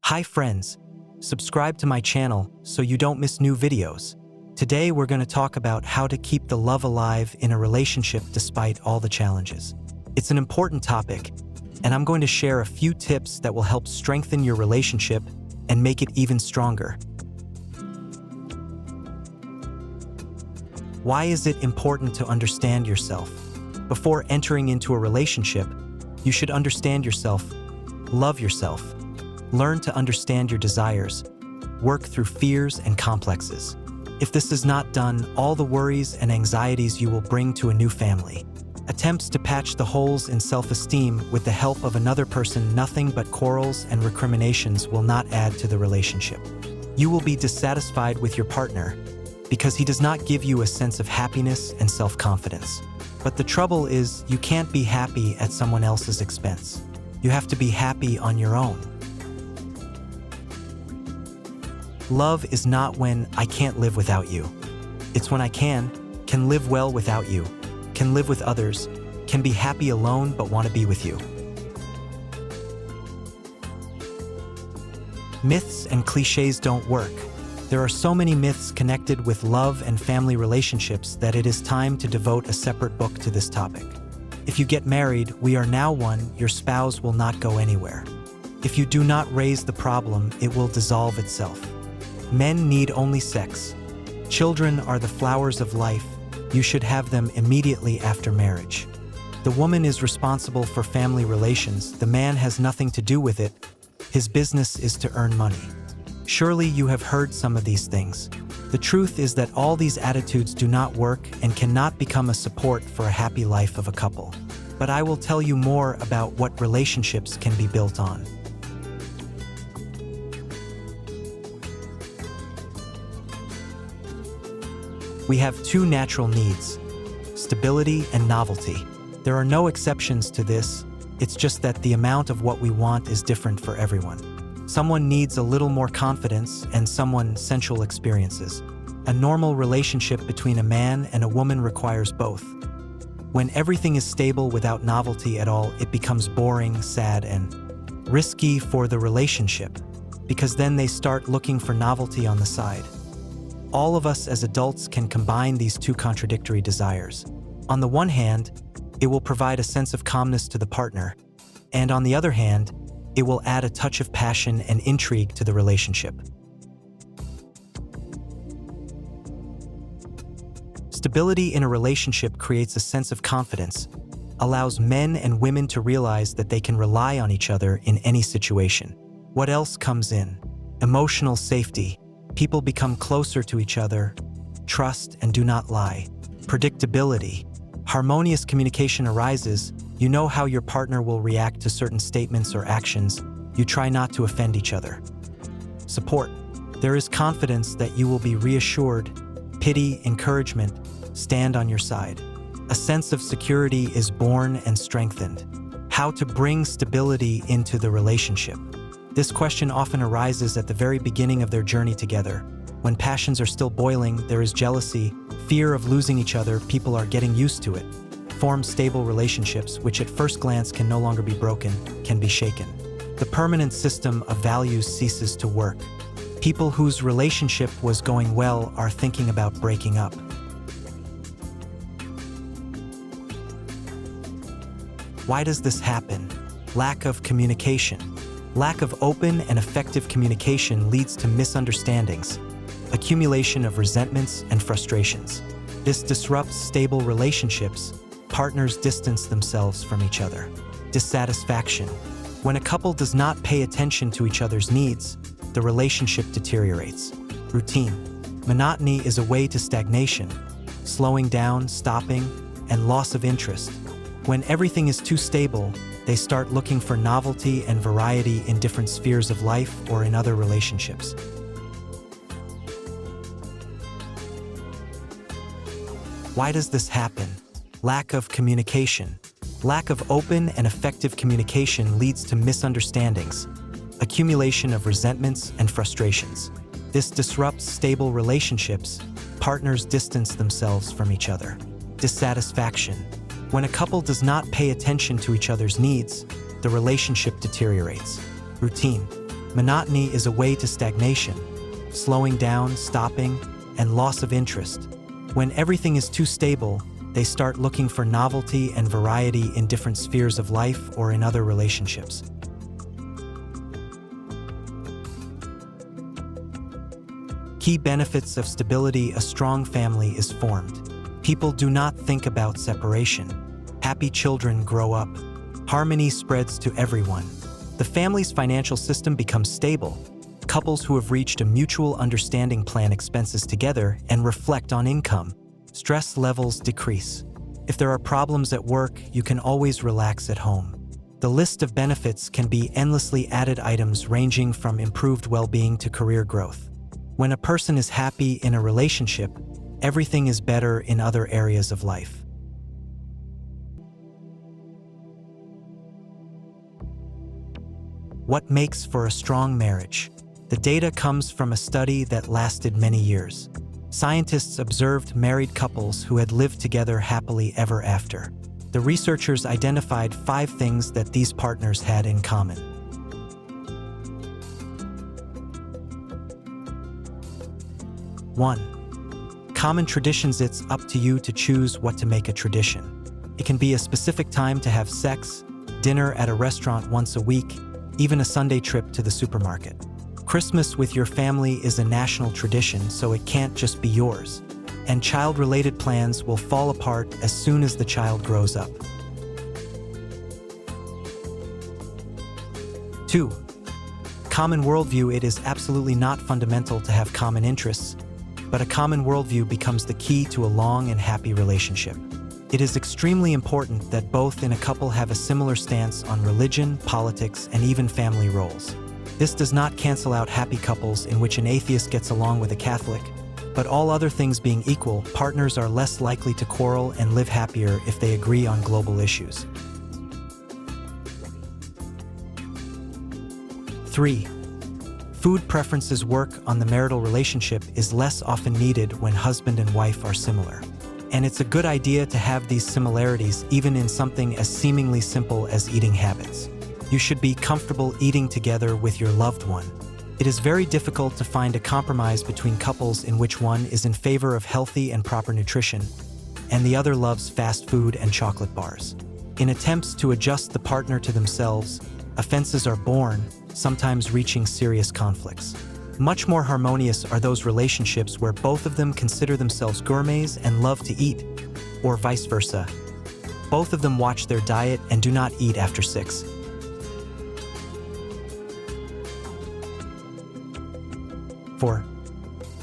Hi friends, subscribe to my channel so you don't miss new videos. Today we're going to talk about how to keep the love alive in a relationship despite all the challenges. It's an important topic, and I'm going to share a few tips that will help strengthen your relationship and make it even stronger. Why is it important to understand yourself? Before entering into a relationship, you should understand yourself, love yourself, learn to understand your desires, work through fears and complexes. If this is not done, all the worries and anxieties you will bring to a new family. Attempts to patch the holes in self-esteem with the help of another person, nothing but quarrels and recriminations will not add to the relationship. You will be dissatisfied with your partner because he does not give you a sense of happiness and self-confidence. But the trouble is, you can't be happy at someone else's expense. You have to be happy on your own. Love is not when I can't live without you. It's when I can live well without you, can live with others, can be happy alone but want to be with you. Myths and cliches don't work. There are so many myths connected with love and family relationships that it is time to devote a separate book to this topic. If you get married, we are now one, your spouse will not go anywhere. If you do not raise the problem, it will dissolve itself. Men need only sex. Children are the flowers of life. You should have them immediately after marriage. The woman is responsible for family relations. The man has nothing to do with it. His business is to earn money. Surely you have heard some of these things. The truth is that all these attitudes do not work and cannot become a support for a happy life of a couple. But I will tell you more about what relationships can be built on. We have two natural needs: stability and novelty. There are no exceptions to this. It's just that the amount of what we want is different for everyone. Someone needs a little more confidence and someone sensual experiences. A normal relationship between a man and a woman requires both. When everything is stable without novelty at all, it becomes boring, sad, and risky for the relationship, because then they start looking for novelty on the side. All of us as adults can combine these two contradictory desires. On the one hand, it will provide a sense of calmness to the partner, and on the other hand, it will add a touch of passion and intrigue to the relationship. Stability in a relationship creates a sense of confidence, allows men and women to realize that they can rely on each other in any situation. What else comes in? Emotional safety. People become closer to each other, trust and do not lie. Predictability. Harmonious communication arises. You know how your partner will react to certain statements or actions. You try not to offend each other. Support. There is confidence that you will be reassured. Pity, encouragement, stand on your side. A sense of security is born and strengthened. How to bring stability into the relationship. This question often arises at the very beginning of their journey together. When passions are still boiling, there is jealousy, fear of losing each other, people are getting used to it. Form stable relationships, which at first glance can no longer be broken, can be shaken. The permanent system of values ceases to work. People whose relationship was going well are thinking about breaking up. Why does this happen? Lack of communication. Lack of open and effective communication leads to misunderstandings, accumulation of resentments and frustrations. This disrupts stable relationships. Partners distance themselves from each other. Dissatisfaction. When a couple does not pay attention to each other's needs, the relationship deteriorates. Routine. Monotony is a way to stagnation, slowing down, stopping, and loss of interest. When everything is too stable, they start looking for novelty and variety in different spheres of life or in other relationships. Why does this happen? Lack of communication. Lack of open and effective communication leads to misunderstandings, accumulation of resentments and frustrations. This disrupts stable relationships. Partners distance themselves from each other. Dissatisfaction. When a couple does not pay attention to each other's needs, the relationship deteriorates. Routine. Monotony is a way to stagnation, slowing down, stopping, and loss of interest. When everything is too stable, they start looking for novelty and variety in different spheres of life or in other relationships. Key benefits of stability: a strong family is formed. People do not think about separation. Happy children grow up. Harmony spreads to everyone. The family's financial system becomes stable. Couples who have reached a mutual understanding plan expenses together and reflect on income. Stress levels decrease. If there are problems at work, you can always relax at home. The list of benefits can be endlessly added items ranging from improved well-being to career growth. When a person is happy in a relationship, everything is better in other areas of life. What makes for a strong marriage? The data comes from a study that lasted many years. Scientists observed married couples who had lived together happily ever after. The researchers identified 5 things that these partners had in common. 1. Common traditions. It's up to you to choose what to make a tradition. It can be a specific time to have sex, dinner at a restaurant once a week, even a Sunday trip to the supermarket. Christmas with your family is a national tradition, so it can't just be yours. And child-related plans will fall apart as soon as the child grows up. 2. Common worldview. It is absolutely not fundamental to have common interests, but a common worldview becomes the key to a long and happy relationship. It is extremely important that both in a couple have a similar stance on religion, politics, and even family roles. This does not cancel out happy couples in which an atheist gets along with a Catholic, but all other things being equal, partners are less likely to quarrel and live happier if they agree on global issues. 3. Food preferences. Work on the marital relationship is less often needed when husband and wife are similar. And it's a good idea to have these similarities even in something as seemingly simple as eating habits. You should be comfortable eating together with your loved one. It is very difficult to find a compromise between couples in which one is in favor of healthy and proper nutrition, and the other loves fast food and chocolate bars. In attempts to adjust the partner to themselves, offenses are born, sometimes reaching serious conflicts. Much more harmonious are those relationships where both of them consider themselves gourmets and love to eat, or vice versa. Both of them watch their diet and do not eat after 6. 4.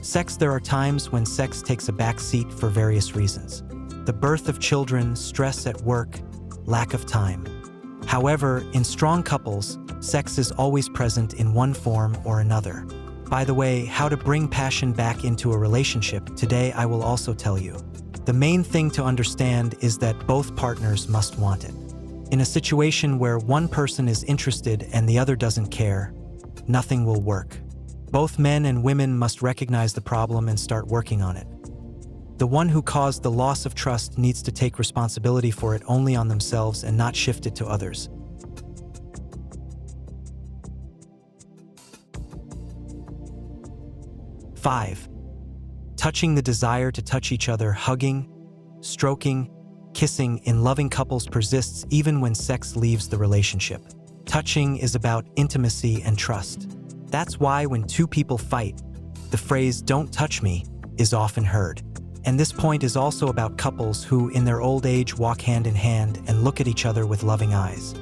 Sex. There are times when sex takes a back seat for various reasons. The birth of children, stress at work, lack of time. However, in strong couples, sex is always present in one form or another. By the way, how to bring passion back into a relationship, today I will also tell you. The main thing to understand is that both partners must want it. In a situation where one person is interested and the other doesn't care, nothing will work. Both men and women must recognize the problem and start working on it. The one who caused the loss of trust needs to take responsibility for it only on themselves and not shift it to others. 5. Touching. The desire to touch each other, hugging, stroking, kissing in loving couples persists even when sex leaves the relationship. Touching is about intimacy and trust. That's why when 2 people fight, the phrase "don't touch me" is often heard. And this point is also about couples who, in their old age, walk hand in hand and look at each other with loving eyes.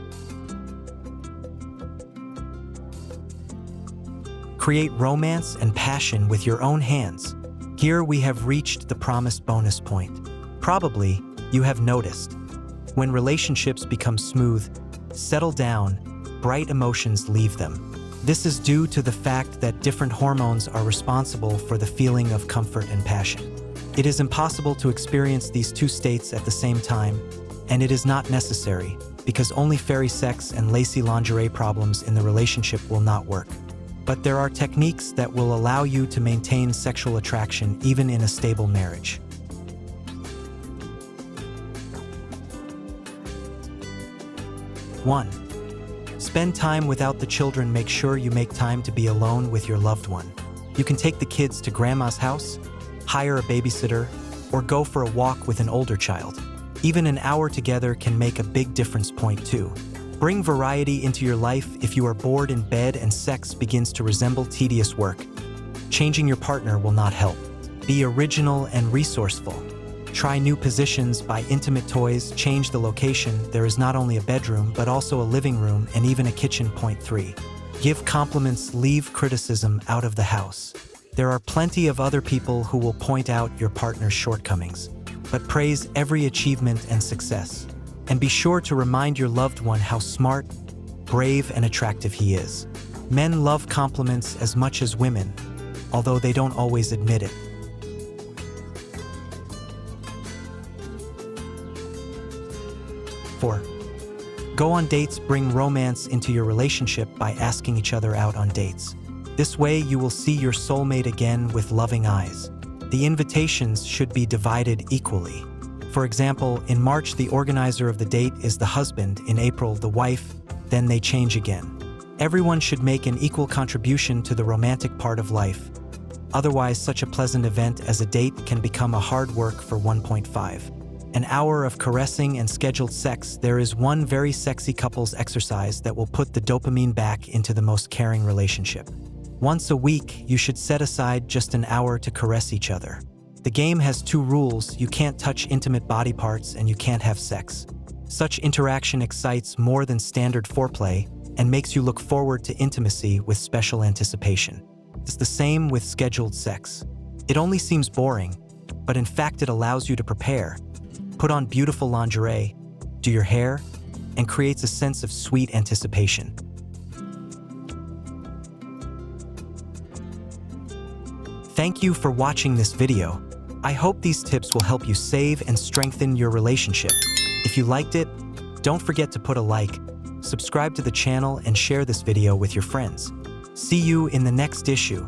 Create romance and passion with your own hands. Here we have reached the promised bonus point. Probably, you have noticed. When relationships become smooth, settle down, bright emotions leave them. This is due to the fact that different hormones are responsible for the feeling of comfort and passion. It is impossible to experience these 2 states at the same time, and it is not necessary, because only fairy sex and lacy lingerie problems in the relationship will not work. But there are techniques that will allow you to maintain sexual attraction even in a stable marriage. 1. spend time without the children, make sure you make time to be alone with your loved one. You can take the kids to grandma's house, hire a babysitter, or go for a walk with an older child. Even an hour together can make a big difference. Point 2. Bring variety into your life. If you are bored in bed and sex begins to resemble tedious work, changing your partner will not help. Be original and resourceful. Try new positions, buy intimate toys, change the location. There is not only a bedroom, but also a living room and even a kitchen. Point 3. Give compliments, leave criticism out of the house. There are plenty of other people who will point out your partner's shortcomings, but praise every achievement and success. And be sure to remind your loved one how smart, brave, and attractive he is. Men love compliments as much as women, although they don't always admit it. 4. Go on dates. Bring romance into your relationship by asking each other out on dates. This way you will see your soulmate again with loving eyes. The invitations should be divided equally. For example, in March the organizer of the date is the husband, in April the wife, then they change again. Everyone should make an equal contribution to the romantic part of life. Otherwise, such a pleasant event as a date can become a hard work for 1.5. An hour of caressing and scheduled sex. There is one very sexy couples exercise that will put the dopamine back into the most caring relationship. Once a week, you should set aside just an hour to caress each other. The game has 2 rules: you can't touch intimate body parts and you can't have sex. Such interaction excites more than standard foreplay and makes you look forward to intimacy with special anticipation. It's the same with scheduled sex. It only seems boring, but in fact it allows you to prepare, put on beautiful lingerie, do your hair, and creates a sense of sweet anticipation. Thank you for watching this video. I hope these tips will help you save and strengthen your relationship. If you liked it, don't forget to put a like, subscribe to the channel, and share this video with your friends. See you in the next issue.